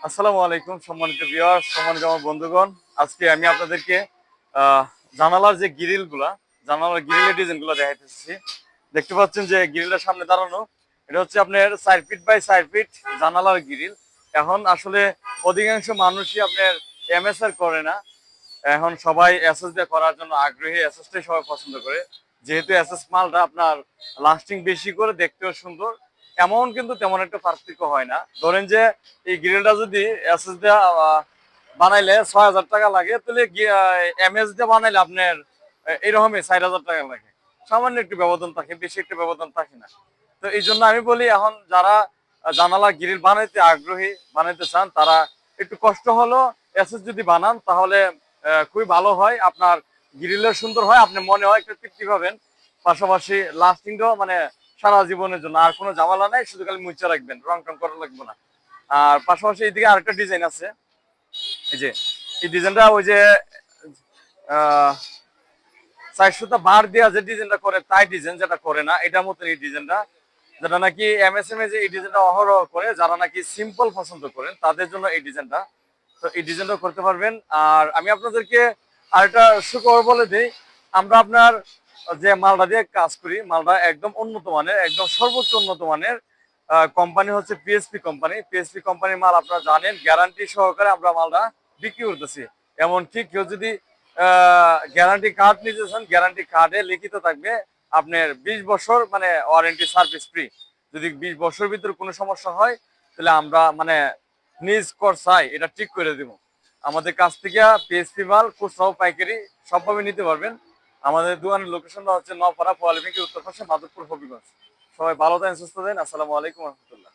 আসসালামু আলাইকুম সম্মানিত ভিউয়ার্স, সম্মানিত আমার বন্ধুগণ। আজকে আমি আপনাদেরকে আহ, জানালার যে জানালার গ্রিলের ডিজাইনগুলো দেখাইতেছি। দেখতে পাচ্ছেন যে গ্রিলটার সামনে দাঁড়ানো, এটা হচ্ছে আপনার 4 ফিট বাই 4 ফিট জানালার গ্রিল। এখন আসলে অধিকাংশ মানুষই আপনার এমএসআর করে না, এখন সবাই এসএস দিয়ে করার জন্য আগ্রহী, এসএসটাই সবাই পছন্দ করে। যেহেতু এসএস মালটা আপনার লাস্টিং বেশি করে, দেখতেও সুন্দর, এমন কিন্তু তেমন একটা পার্থক্য হয় না। ধরেন যে এই গ্রিলটা যদি এসএস দিয়ে বানাইলে 6,000 টাকা লাগে, তাহলে এমএস দিয়ে বানাইলে আপনার এইরকমই 4,000 টাকা লাগে। সামান্য একটু ব্যবধান থাকে, বেশি একটা ব্যবধান থাকে না। তো এই জন্য আমি বলি, এখন যারা জানালা গ্রিল বানাইতে আগ্রহী, বানাইতে চান, তারা একটু কষ্ট হলো এসএস যদি বানান, তাহলে খুবই ভালো হয়। আপনার গ্রিলের সুন্দর হয়, আপনি মনে হয় একটু তৃপ্তি পাবেন। পাশাপাশি লাস্টিংটাও মানে সারা জীবনের জন্য আর কোনো ঝামেলা নাই, শুধু খালি মুছে রাখবেন, রং টং করা লাগবে না। আর পাশাপাশি এইদিকে আরেকটা ডিজাইন আছে, এই যে এই ডিজাইনটা ওই যে আহ 400টা বার দেওয়া যে ডিজাইনটা করে, তাই ডিজাইন যেটা করে না, এটার মতন এই ডিজাইনটা, যেটা নাকি এমএসএম এ যে এই ডিজাইনটা অহরহ করে, যারা নাকি সিম্পল পছন্দ করেন তাদের জন্য এই ডিজাইনটা। তো এই ডিজাইনটা করতে পারবেন। আর আমি আপনাদেরকে আরেকটা সুখবর বলে দিই, আমরা আপনার যে মালটা দিয়ে কাজ করি, মালটা একদম উন্নত মানের, একদম সর্বোচ্চ উন্নত মানের। কোম্পানি হচ্ছে পিএসপি কোম্পানি। পিএসপি কোম্পানির মাল আপনারা জানেন, গ্যারান্টি সহকারে আমরা মালটা বিক্রি করতেছি। এমনকি কেউ যদি গ্যারান্টি কার্ড নিতে চান, গ্যারান্টি কার্ডে লিখিত থাকবে আপনার 20 বছর মানে ওয়ারেন্টি, সার্ভিস ফ্রি। যদি 20 বছর ভিতরে কোনো সমস্যা হয়, তাহলে আমরা মানে নিজ খরচায় এটা ঠিক করে দিব। আমাদের কাছ থেকে পিএসপি মাল খুচরাও পাইকারি সবভাবে নিতে পারবেন। আমাদের দোকানের লোকেশনটা হচ্ছে নপাড়া পলিটেকনিকের উত্তর পাশে, মাধবপুর, হবিগঞ্জ। সবাই ভালো থাকেন, সুস্থ থাকেন। আসসালামু আলাইকুম রহমতুল্লাহ।